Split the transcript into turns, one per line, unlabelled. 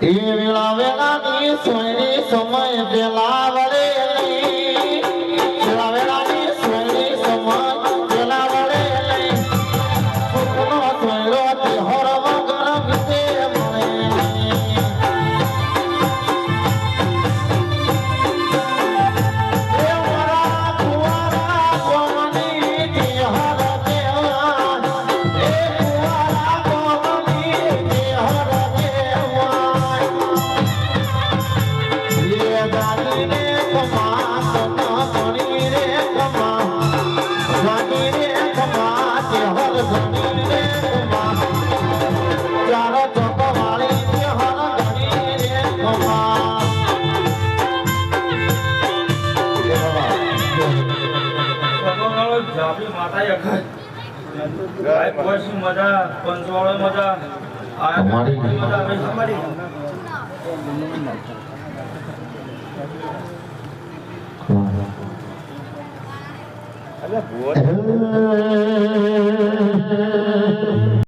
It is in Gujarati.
વેળા વેળાની સોયની સમય પેલા વળે વેળા વેળાની સોયની સમય પેલા વળે સુખનો સોયરો તેહર વગર વિશે મળે મજા પંચવાળો મજા અમારી મજા અમારી અરે